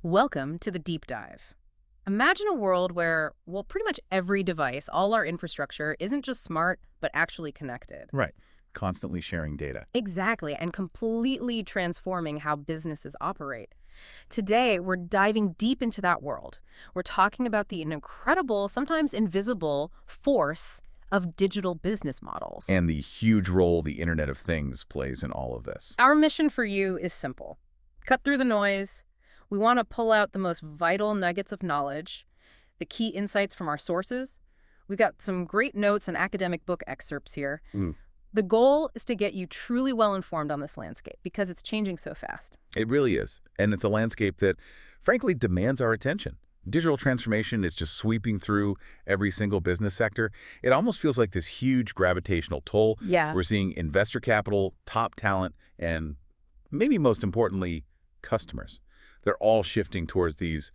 Welcome to the deep dive. Imagine a world where, well, pretty much every device, all our infrastructure isn't just smart, but actually connected. Right. Constantly sharing data. Exactly, and completely transforming how businesses operate. Today, we're diving deep into that world. We're talking about the incredible, sometimes invisible, force of digital business models. And the huge role the Internet of Things plays in all of this. Our mission for you is simple. Cut through the noise. We want to pull out the most vital nuggets of knowledge, the key insights from our sources. We've got some great notes and academic book excerpts here. Mm. The goal is to get you truly well informed on this landscape because it's changing so fast. It really is. And it's a landscape that, frankly, demands our attention. Digital transformation is just sweeping through every single business sector. It almost feels like this huge gravitational toll. Yeah. We're seeing investor capital, top talent, and maybe most importantly, customers. They're all shifting towards these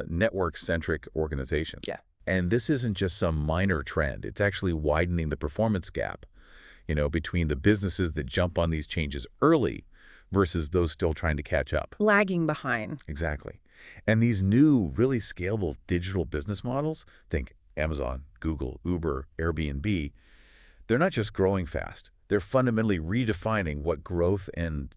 network-centric organizations. Yeah. And this isn't just some minor trend. It's actually widening the performance gap, between the businesses that jump on these changes early versus those still trying to catch up. Lagging behind. Exactly. And these new, really scalable digital business models, think Amazon, Google, Uber, Airbnb, they're not just growing fast. They're fundamentally redefining what growth and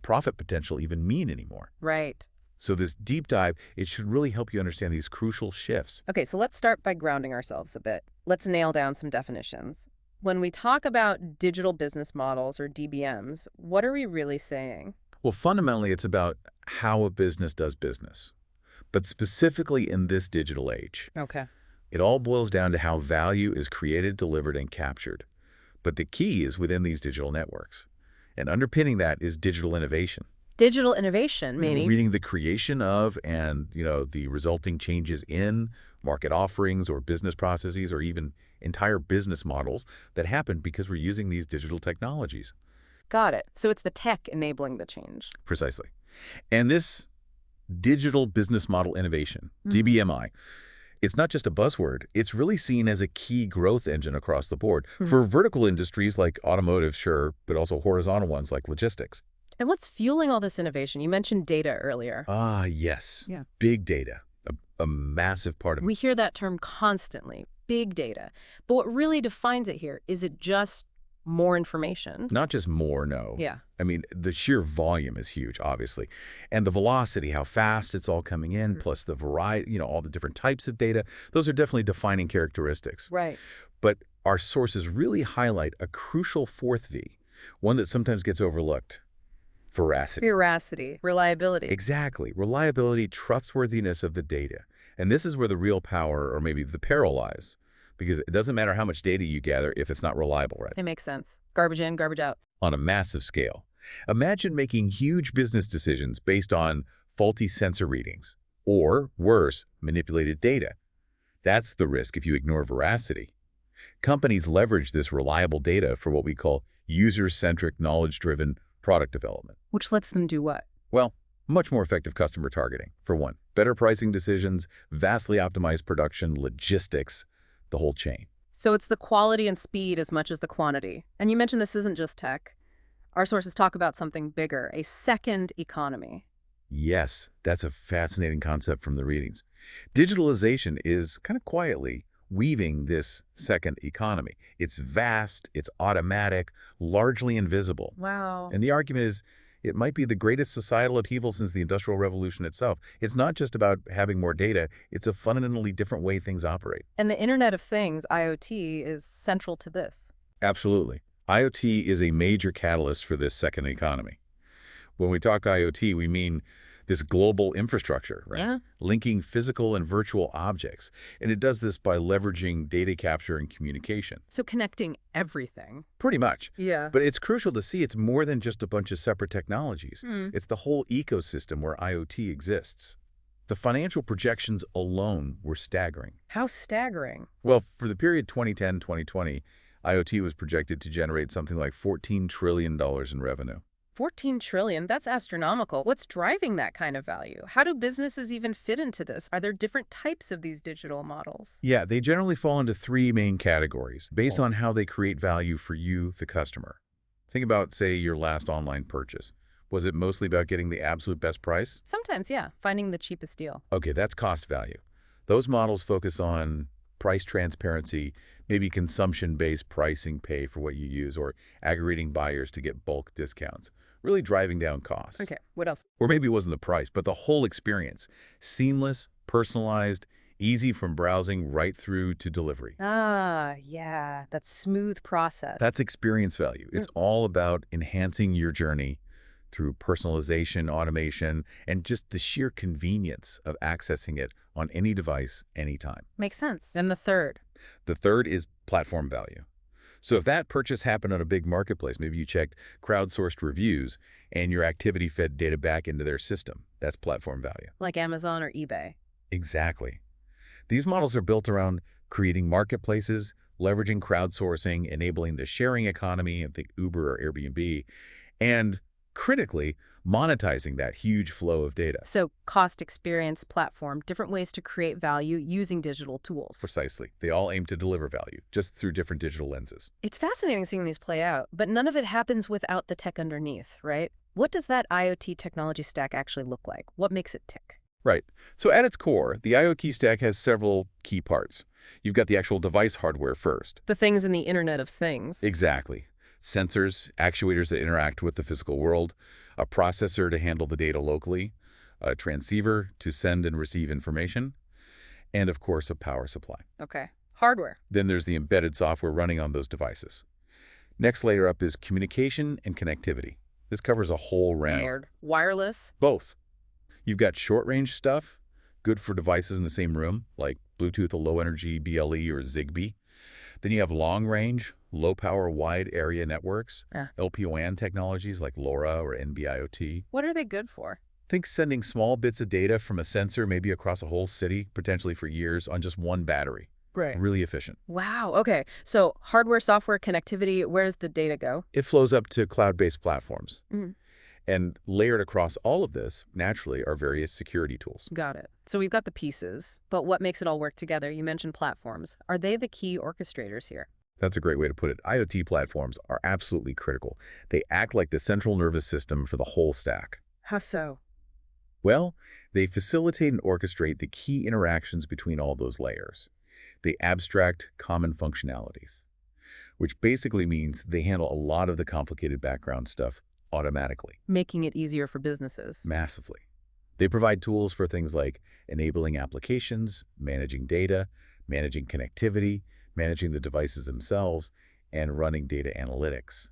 profit potential even mean anymore. Right. So this deep dive, it should really help you understand these crucial shifts. Okay, so let's start by grounding ourselves a bit. Let's nail down some definitions. When we talk about digital business models or DBMs, what are we really saying? Well, fundamentally, it's about how a business does business. But specifically in this digital age, Okay. it all boils down to how value is created, delivered, and captured. But the key is within these digital networks. And underpinning that is digital innovation. Digital innovation, meaning? Reading the creation of and, the resulting changes in market offerings or business processes or even entire business models that happen because we're using these digital technologies. Got it. So it's the tech enabling the change. Precisely. And this digital business model innovation, Mhm. DBMI, it's not just a buzzword. It's really seen as a key growth engine across the board Mhm. for vertical industries like automotive, sure, but also horizontal ones like logistics. And what's fueling all this innovation? You mentioned data earlier. Ah, yes. Yeah. Big data, a massive part of it. We hear that term constantly, big data. But what really defines it here, is it just more information? Not just more, no. Yeah. I mean, the sheer volume is huge, obviously. And the velocity, how fast it's all coming in, plus the variety, all the different types of data, those are definitely defining characteristics. Right. But our sources really highlight a crucial fourth V, one that sometimes gets overlooked: veracity. Veracity, reliability. Exactly. Reliability, trustworthiness of the data. And this is where the real power, or maybe the peril, lies. Because it doesn't matter how much data you gather if it's not reliable, right? It makes sense. Garbage in, garbage out. On a massive scale. Imagine making huge business decisions based on faulty sensor readings, or worse, manipulated data. That's the risk if you ignore veracity. Companies leverage this reliable data for what we call user-centric, knowledge-driven product development. Which lets them do what? Well, much more effective customer targeting, for one. Better pricing decisions, vastly optimized production, logistics, the whole chain. So it's the quality and speed as much as the quantity. And you mentioned this isn't just tech. Our sources talk about something bigger, a second economy. Yes, that's a fascinating concept from the readings. Digitalization is kind of quietly weaving this second economy. It's vast, it's automatic, largely invisible. Wow. And the argument is it might be the greatest societal upheaval since the Industrial Revolution itself. It's not just about having more data, it's a fundamentally different way things operate. And the Internet of Things, IoT, is central to this. Absolutely. IoT is a major catalyst for this second economy. When we talk IoT, we mean this global infrastructure, right? Yeah. Linking physical and virtual objects. And it does this by leveraging data capture and communication. So connecting everything. Pretty much. Yeah. But it's crucial to see it's more than just a bunch of separate technologies. It's the whole ecosystem where IoT exists. The financial projections alone were staggering. How staggering. Well, for the period 2010-2020, IoT was projected to generate something like $14 trillion in revenue. 14 trillion, that's astronomical. What's driving that kind of value? How do businesses even fit into this? Are there different types of these digital models? Yeah, they generally fall into three main categories based on how they create value for you, the customer. Think about, say, your last online purchase. Was it mostly about getting the absolute best price? Sometimes, yeah, finding the cheapest deal. Okay, that's cost value. Those models focus on price transparency, maybe consumption-based pricing, pay for what you use, or aggregating buyers to get bulk discounts, really driving down costs. Okay, what else? Or maybe it wasn't the price, but the whole experience. Seamless, personalized, easy from browsing right through to delivery. Ah, yeah, that smooth process. That's experience value. It's all about enhancing your journey through personalization, automation, and just the sheer convenience of accessing it on any device, anytime. Makes sense. And the third? The third is platform value. So if that purchase happened on a big marketplace, maybe you checked crowdsourced reviews and your activity fed data back into their system, that's platform value. Like Amazon or eBay. Exactly. These models are built around creating marketplaces, leveraging crowdsourcing, enabling the sharing economy, think Uber or Airbnb, and critically, monetizing that huge flow of data. So cost, experience, platform, different ways to create value using digital tools. Precisely. They all aim to deliver value, just through different digital lenses. It's fascinating seeing these play out, but none of it happens without the tech underneath, right? What does that IoT technology stack actually look like? What makes it tick? Right. So at its core, the IoT stack has several key parts. You've got the actual device hardware first. The things in the Internet of Things. Exactly. Sensors, actuators that interact with the physical world, a processor to handle the data locally, a transceiver to send and receive information, and of course a power supply. Okay. Hardware. Then there's the embedded software running on those devices. Next layer up is communication and connectivity. This covers a whole range. Wired. Wireless. Both. You've got short-range stuff, good for devices in the same room, like Bluetooth Low Energy, BLE, or Zigbee. Then you have long-range, low-power, wide-area networks, LPWAN technologies like LoRa or NB-IoT. What are they good for? Think sending small bits of data from a sensor, maybe across a whole city, potentially for years, on just one battery. Right. Really efficient. Wow. Okay. So hardware, software, connectivity, where does the data go? It flows up to cloud-based platforms. Mhm. And layered across all of this, naturally, are various security tools. Got it. So we've got the pieces, but what makes it all work together? You mentioned platforms. Are they the key orchestrators here? That's a great way to put it. IoT platforms are absolutely critical. They act like the central nervous system for the whole stack. How so? Well, they facilitate and orchestrate the key interactions between all those layers. They abstract common functionalities, which basically means they handle a lot of the complicated background stuff automatically. Making it easier for businesses. Massively. They provide tools for things like enabling applications, managing data, managing connectivity, managing the devices themselves, and running data analytics.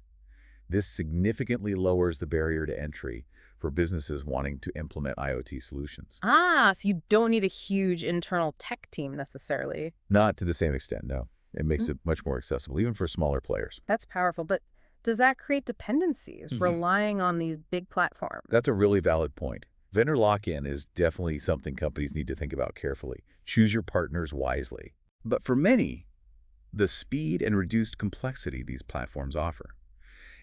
This significantly lowers the barrier to entry for businesses wanting to implement IoT solutions. Ah, so you don't need a huge internal tech team necessarily. Not to the same extent, no. It makes it much more accessible, even for smaller players. That's powerful, but does that create dependencies, relying on these big platforms? That's a really valid point. Vendor lock-in is definitely something companies need to think about carefully. Choose your partners wisely. But for many, the speed and reduced complexity these platforms offer,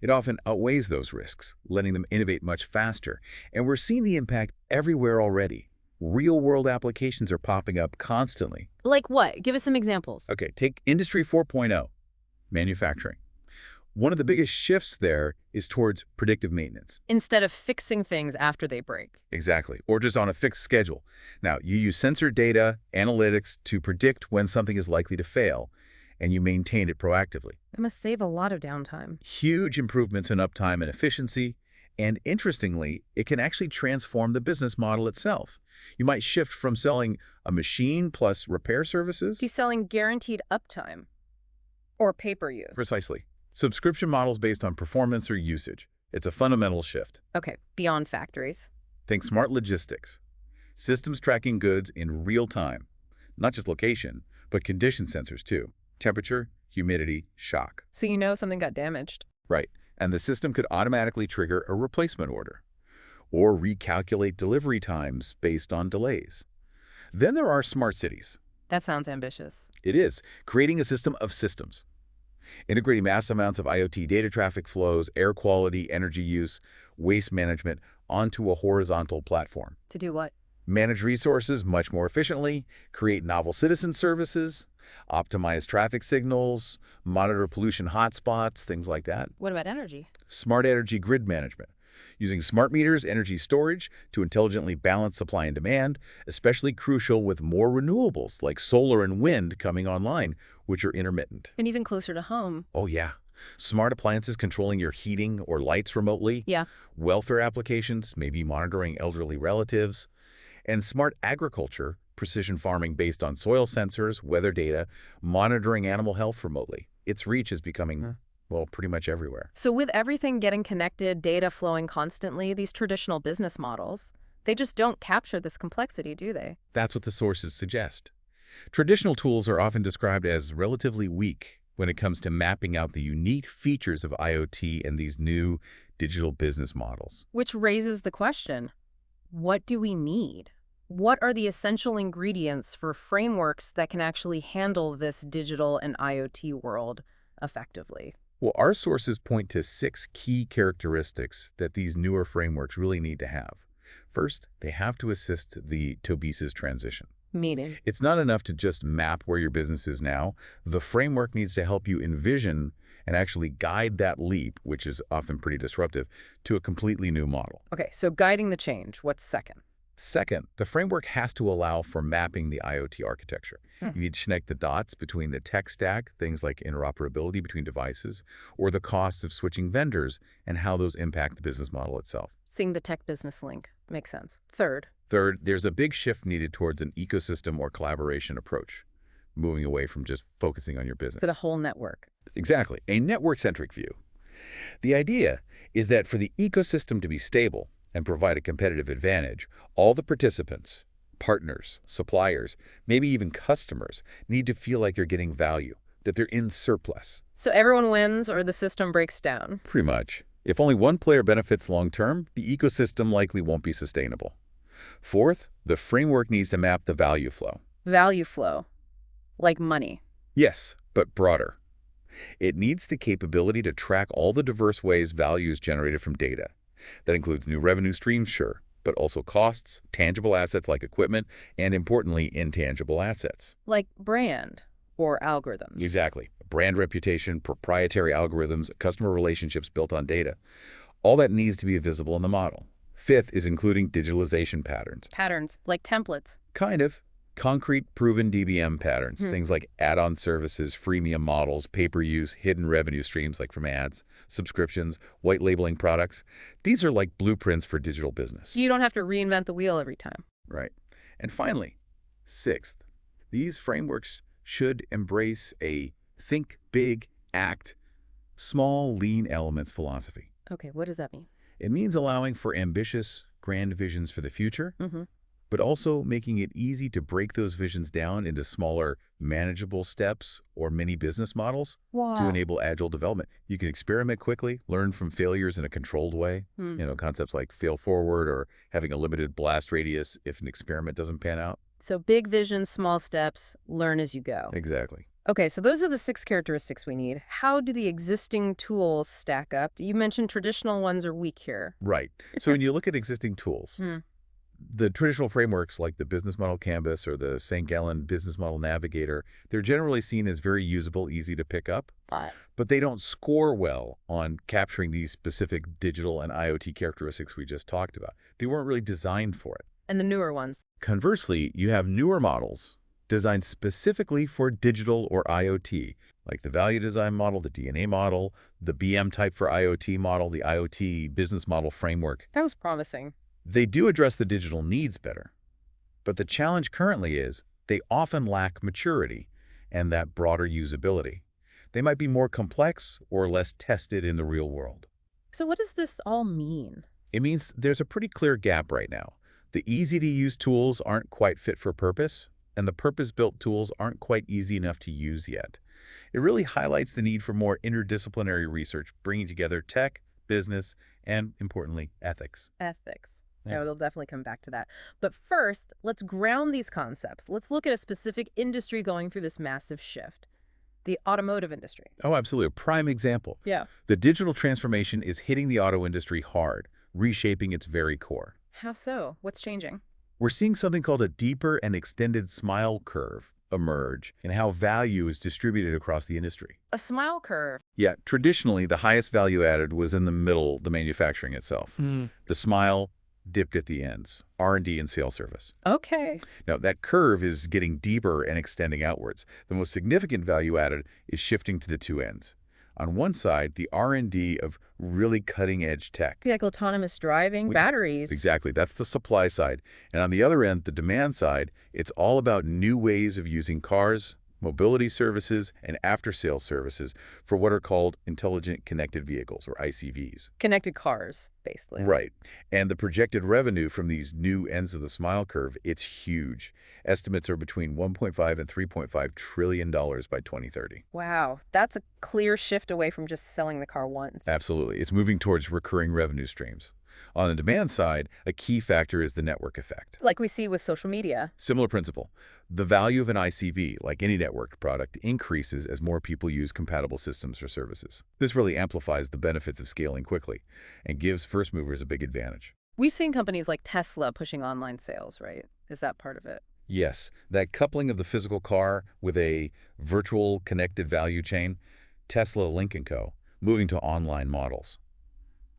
it often outweighs those risks, letting them innovate much faster. And we're seeing the impact everywhere already. Real-world applications are popping up constantly. Like what? Give us some examples. Okay, take Industry 4.0, manufacturing. One of the biggest shifts there is towards predictive maintenance. Instead of fixing things after they break. Exactly, or just on a fixed schedule. Now, you use sensor data, analytics to predict when something is likely to fail, and you maintain it proactively. That must save a lot of downtime. Huge improvements in uptime and efficiency, and interestingly, it can actually transform the business model itself. You might shift from selling a machine plus repair services To selling guaranteed uptime or pay-per-use. Precisely. Subscription models based on performance or usage. It's a fundamental shift. Okay, beyond factories. Think smart logistics. Systems tracking goods in real time. Not just location, but condition sensors too. Temperature, humidity, shock. So you know something got damaged. Right. And the system could automatically trigger a replacement order or recalculate delivery times based on delays. Then there are smart cities. That sounds ambitious. It is, creating a system of systems. Integrating mass amounts of IoT data traffic flows, air quality, energy use, waste management onto a horizontal platform. To do what? Manage resources much more efficiently, create novel citizen services, optimize traffic signals, monitor pollution hotspots, things like that. What about energy? Smart energy grid management. Using smart meters, energy storage to intelligently balance supply and demand, especially crucial with more renewables like solar and wind coming online, which are intermittent. And even closer to home. Oh yeah. Smart appliances controlling your heating or lights remotely. Yeah. Welfare applications, maybe monitoring elderly relatives. And smart agriculture, precision farming based on soil sensors, weather data, monitoring animal health remotely. Its reach is becoming, well, pretty much everywhere. So with everything getting connected, data flowing constantly, these traditional business models, they just don't capture this complexity, do they? That's what the sources suggest. Traditional tools are often described as relatively weak when it comes to mapping out the unique features of IoT and these new digital business models. Which raises the question, what do we need? What are the essential ingredients for frameworks that can actually handle this digital and IoT world effectively? Well, our sources point to 6 key characteristics that these newer frameworks really need to have. First, they have to assist the Tobias transition. Meaning? It's not enough to just map where your business is now. The framework needs to help you envision and actually guide that leap, which is often pretty disruptive, to a completely new model. Okay, so guiding the change, what's second? Second, the framework has to allow for mapping the IoT architecture. You need to connect the dots between the tech stack, things like interoperability between devices, or the costs of switching vendors and how those impact the business model itself. Seeing the tech business link. Makes sense. Third, There's a big shift needed towards an ecosystem or collaboration approach, moving away from just focusing on your business. for the whole network. Exactly, a network-centric view. The idea is that for the ecosystem to be stable and provide a competitive advantage, all the participants, partners, suppliers, maybe even customers, need to feel like they're getting value, that they're in surplus. So everyone wins or the system breaks down. Pretty much. If only one player benefits long-term, the ecosystem likely won't be sustainable. Fourth, the framework needs to map the value flow. Value flow. Like money. Yes, but broader. It needs the capability to track all the diverse ways value is generated from data. That includes new revenue streams, sure, but also costs, tangible assets like equipment, and importantly, intangible assets. Like brand or algorithms. Exactly. Brand reputation, proprietary algorithms, customer relationships built on data. All that needs to be visible in the model. Fifth is including digitalization patterns. Patterns, like templates. Kind of. Concrete, proven DBM patterns, things like add-on services, freemium models, pay-per-use, hidden revenue streams like from ads, subscriptions, white labeling products. These are like blueprints for digital business. So you don't have to reinvent the wheel every time. Right. And finally, sixth, these frameworks should embrace a think big, act small, lean elements philosophy. Okay, what does that mean? It means allowing for ambitious, grand visions for the future, but also making it easy to break those visions down into smaller, manageable steps or mini business models to enable agile development. You can experiment quickly, learn from failures in a controlled way. Concepts like fail forward or having a limited blast radius if an experiment doesn't pan out. So big vision, small steps, learn as you go. Exactly. Okay, so those are the 6 characteristics we need. How do the existing tools stack up? You mentioned traditional ones are weak here. Right. So when you look at existing tools, the traditional frameworks like the Business Model Canvas or the St. Gallen Business Model Navigator, they're generally seen as very usable, easy to pick up, but they don't score well on capturing these specific digital and IoT characteristics we just talked about. They weren't really designed for it. And the newer ones. Conversely, you have newer models designed specifically for digital or IoT, like the Value Design Model, the DNA Model, the BM Type for IoT Model, the IoT Business Model Framework. That was promising. They do address the digital needs better, but the challenge currently is they often lack maturity and that broader usability. They might be more complex or less tested in the real world. So what does this all mean? It means there's a pretty clear gap right now. The easy-to-use tools aren't quite fit for purpose, and the purpose-built tools aren't quite easy enough to use yet. It really highlights the need for more interdisciplinary research, bringing together tech, business, and, importantly, ethics. Ethics. Yeah. We'll definitely come back to that. But first, let's ground these concepts. Let's look at a specific industry going through this massive shift. The automotive industry. Oh, absolutely. A prime example. Yeah. The digital transformation is hitting the auto industry hard, reshaping its very core. How so? What's changing? We're seeing something called a deeper and extended smile curve emerge in how value is distributed across the industry. A smile curve. Yeah, traditionally, the highest value added was in the middle, the manufacturing itself. The smile dipped at the ends, R&D and sales service. Okay. Now, that curve is getting deeper and extending outwards. The most significant value added is shifting to the two ends. On one side, the R&D of really cutting-edge tech. Like autonomous driving, batteries. Exactly. That's the supply side. And on the other end, the demand side, it's all about new ways of using cars, mobility services, and after-sales services for what are called intelligent connected vehicles, or ICVs. Connected cars, basically. Right. And the projected revenue from these new ends of the smile curve, it's huge. Estimates are between $1.5 and $3.5 trillion by 2030. Wow, that's a clear shift away from just selling the car once. Absolutely. It's moving towards recurring revenue streams. On the demand side, a key factor is the network effect. Like we see with social media. Similar principle. The value of an ICV, like any networked product, increases as more people use compatible systems or services. This really amplifies the benefits of scaling quickly and gives first movers a big advantage. We've seen companies like Tesla pushing online sales, right? Is that part of it? Yes, that coupling of the physical car with a virtual connected value chain, Tesla, Lynk & Co., moving to online models.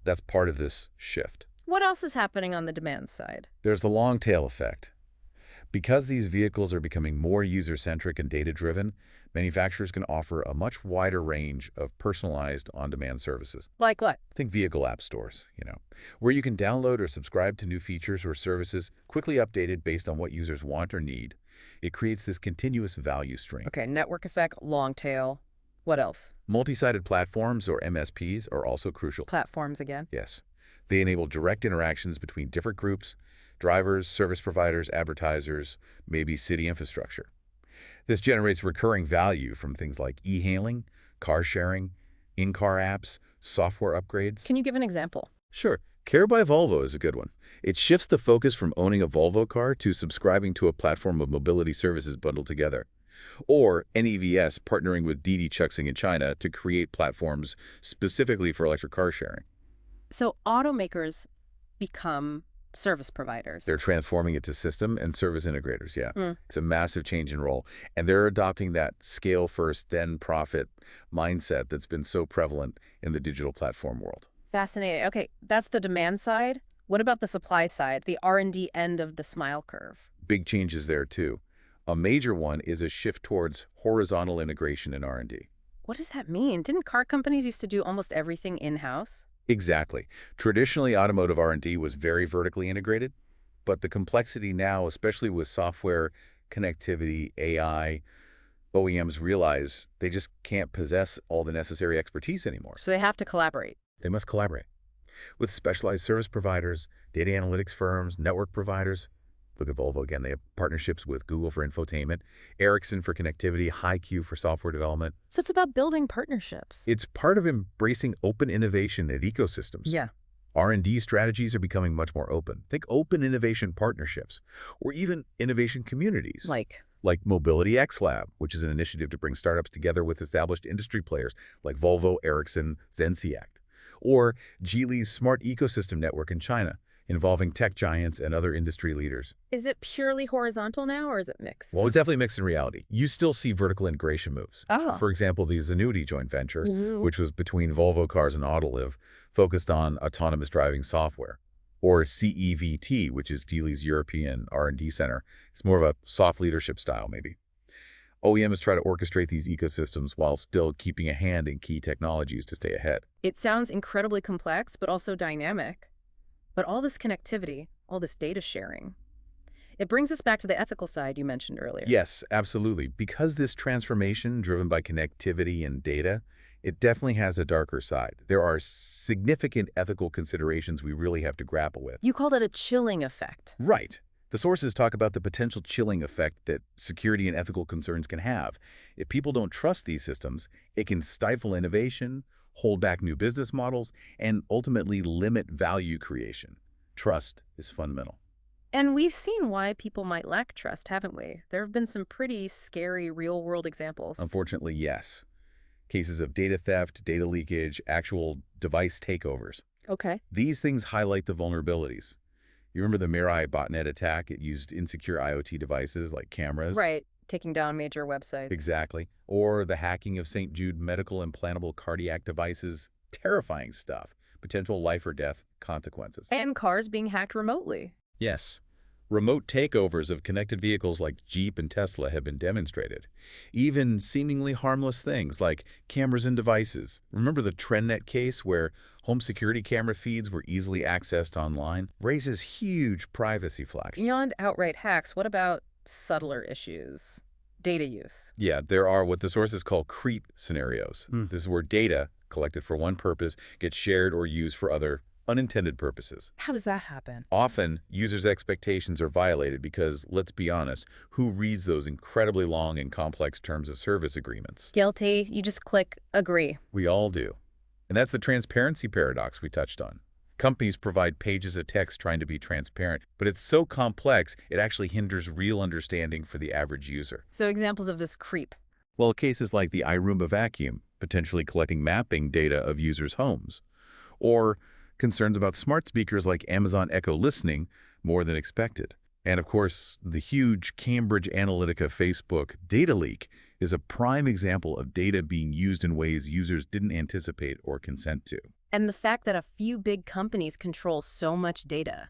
That's part of this shift. What else is happening on the demand side? There's the long tail effect. Because these vehicles are becoming more user-centric and data-driven, manufacturers can offer a much wider range of personalized on-demand services. Like what? Think vehicle app stores, where you can download or subscribe to new features or services quickly updated based on what users want or need. It creates this continuous value stream. Okay, network effect, long tail. What else? Multi-sided platforms, or MSPs, are also crucial. Platforms again? Yes. They enable direct interactions between different groups: drivers, service providers, advertisers, maybe city infrastructure. This generates recurring value from things like e-hailing, car sharing, in-car apps, software upgrades. Can you give an example? Sure. Care by Volvo is a good one. It shifts the focus from owning a Volvo car to subscribing to a platform of mobility services bundled together. Or NEVS partnering with Didi Chuxing in China to create platforms specifically for electric car sharing. So automakers become service providers. They're transforming it to system and service integrators, yeah. Mm. It's a massive change in role. And they're adopting that scale first, then profit mindset that's been so prevalent in the digital platform world. Fascinating. Okay, that's the demand side. What about the supply side, the R&D end of the smile curve? Big changes there, too. A major one is a shift towards horizontal integration in R&D. What does that mean? Didn't car companies used to do almost everything in-house? Exactly. Traditionally, automotive R&D was very vertically integrated, but the complexity now, especially with software, connectivity, AI, OEMs realize they just can't possess all the necessary expertise anymore. So they have to collaborate. They must collaborate with specialized service providers, data analytics firms, network providers. Look at Volvo again. They have partnerships with Google for infotainment, Ericsson for connectivity, HiQ for software development. So it's about building partnerships. It's part of embracing open innovation and ecosystems. Yeah. R&D strategies are becoming much more open. Think open innovation partnerships, or even innovation communities. Like Mobility X Lab, which is an initiative to bring startups together with established industry players like Volvo, Ericsson, Zenseact. Or Geely's Smart Ecosystem Network in China, involving tech giants and other industry leaders. Is it purely horizontal now, or is it mixed? Well, it's definitely mixed in reality. You still see vertical integration moves. Oh. For example, the Zenuity joint venture, which was between Volvo Cars and Autoliv, focused on autonomous driving software. Or CEVT, which is Geely's European R&D center. It's more of a soft leadership style, maybe. OEMs try to orchestrate these ecosystems while still keeping a hand in key technologies to stay ahead. It sounds incredibly complex, but also dynamic. But all this connectivity, all this data sharing, it brings us back to the ethical side you mentioned earlier. Yes, absolutely. Because this transformation driven by connectivity and data, it definitely has a darker side. There are significant ethical considerations we really have to grapple with. You called it a chilling effect. Right. The sources talk about the potential chilling effect that security and ethical concerns can have. If people don't trust these systems, it can stifle innovation, hold back new business models, and ultimately limit value creation. Trust is fundamental. And we've seen why people might lack trust, haven't we? There have been some pretty scary real-world examples. Unfortunately, yes. Cases of data theft, data leakage, actual device takeovers. Okay. These things highlight the vulnerabilities. You remember the Mirai botnet attack? It used insecure IoT devices like cameras. Right. taking down major websites. Exactly. Or the hacking of St. Jude medical implantable cardiac devices. Terrifying stuff. Potential life or death consequences. And cars being hacked remotely. Yes. Remote takeovers of connected vehicles like Jeep and Tesla have been demonstrated. Even seemingly harmless things like cameras and devices. Remember the TrendNet case where home security camera feeds were easily accessed online? Raises huge privacy flags. Beyond outright hacks, what about subtler issues? Data use. Yeah, there are what the sources call creep scenarios. This is where data collected for one purpose gets shared or used for other unintended purposes. How does that happen? Often, users' expectations are violated because, let's be honest, who reads those incredibly long and complex terms of service agreements? Guilty. You just click agree. We all do. And that's the transparency paradox we touched on. Companies provide pages of text trying to be transparent, but it's so complex it actually hinders real understanding for the average user. So examples of this creep. Well, cases like the iRoomba vacuum, potentially collecting mapping data of users' homes, or concerns about smart speakers like Amazon Echo listening more than expected. And of course, the huge Cambridge Analytica Facebook data leak is a prime example of data being used in ways users didn't anticipate or consent to. And the fact that a few big companies control so much data,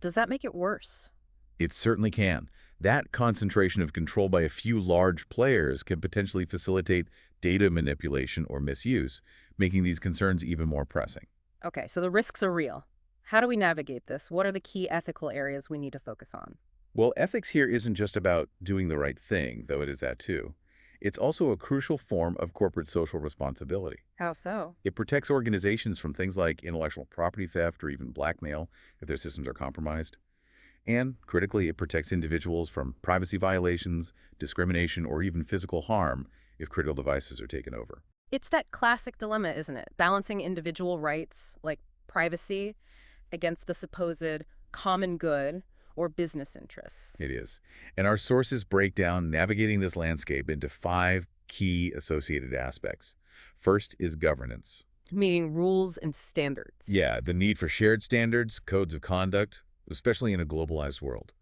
does that make it worse? It certainly can. That concentration of control by a few large players can potentially facilitate data manipulation or misuse, making these concerns even more pressing. Okay, so the risks are real. How do we navigate this? What are the key ethical areas we need to focus on? Well, ethics here isn't just about doing the right thing, though it is that too. It's also a crucial form of corporate social responsibility. How so? It protects organizations from things like intellectual property theft or even blackmail if their systems are compromised. And, critically, it protects individuals from privacy violations, discrimination, or even physical harm if critical devices are taken over. It's that classic dilemma, isn't it? Balancing individual rights, like privacy, against the supposed common good or business interests. It is. And our sources break down navigating this landscape into 5 key associated aspects. First is governance. Meaning rules and standards. Yeah, the need for shared standards, codes of conduct, especially in a globalized world,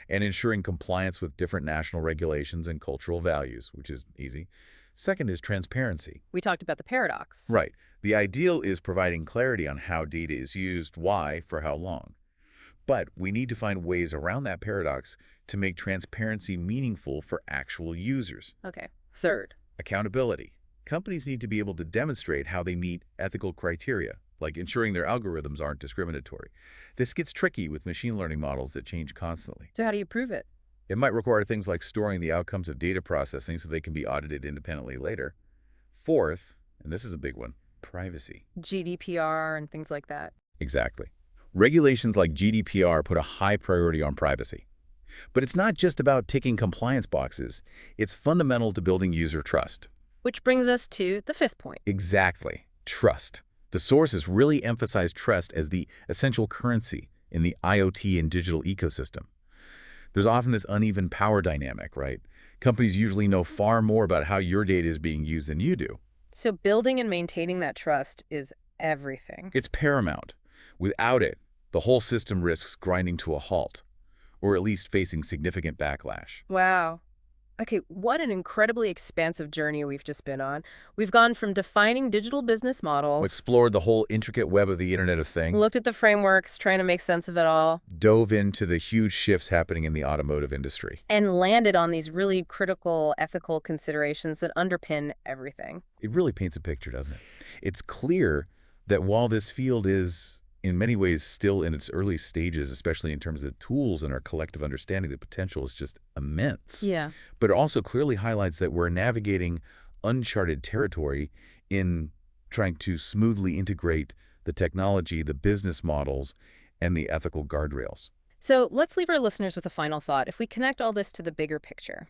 and ensuring compliance with different national regulations and cultural values, which is easy. Second is transparency. We talked about the paradox. Right. The ideal is providing clarity on how data is used, why, for how long. But we need to find ways around that paradox to make transparency meaningful for actual users. Okay. Third. Accountability. Companies need to be able to demonstrate how they meet ethical criteria, like ensuring their algorithms aren't discriminatory. This gets tricky with machine learning models that change constantly. So how do you prove it? It might require things like storing the outcomes of data processing so they can be audited independently later. Fourth, and this is a big one, privacy. GDPR and things like that. Exactly. Regulations like GDPR put a high priority on privacy. But it's not just about ticking compliance boxes. It's fundamental to building user trust. Which brings us to the 5th point. Exactly. Trust. The sources really emphasize trust as the essential currency in the IoT and digital ecosystem. There's often this uneven power dynamic, right? Companies usually know far more about how your data is being used than you do. So building and maintaining that trust is everything. It's paramount. Without it, the whole system risks grinding to a halt, or at least facing significant backlash. Wow. Okay, what an incredibly expansive journey we've just been on. We've gone from defining digital business models, Explored the whole intricate web of the Internet of Things, looked at the frameworks, trying to make sense of it all, dove into the huge shifts happening in the automotive industry. and landed on these really critical ethical considerations that underpin everything. It really paints a picture, doesn't it? It's clear that while this field is, in many ways, still in its early stages, especially in terms of the tools and our collective understanding, the potential is just immense. Yeah. But it also clearly highlights that we're navigating uncharted territory in trying to smoothly integrate the technology, the business models, and the ethical guardrails. So let's leave our listeners with a final thought. If we connect all this to the bigger picture,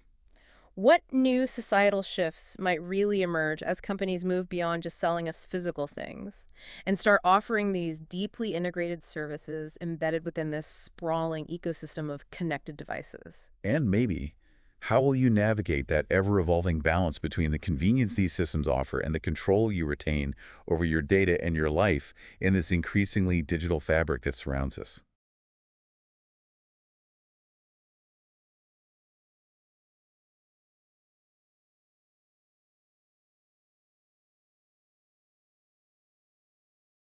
what new societal shifts might really emerge as companies move beyond just selling us physical things and start offering these deeply integrated services embedded within this sprawling ecosystem of connected devices? And maybe, how will you navigate that ever-evolving balance between the convenience these systems offer and the control you retain over your data and your life in this increasingly digital fabric that surrounds us?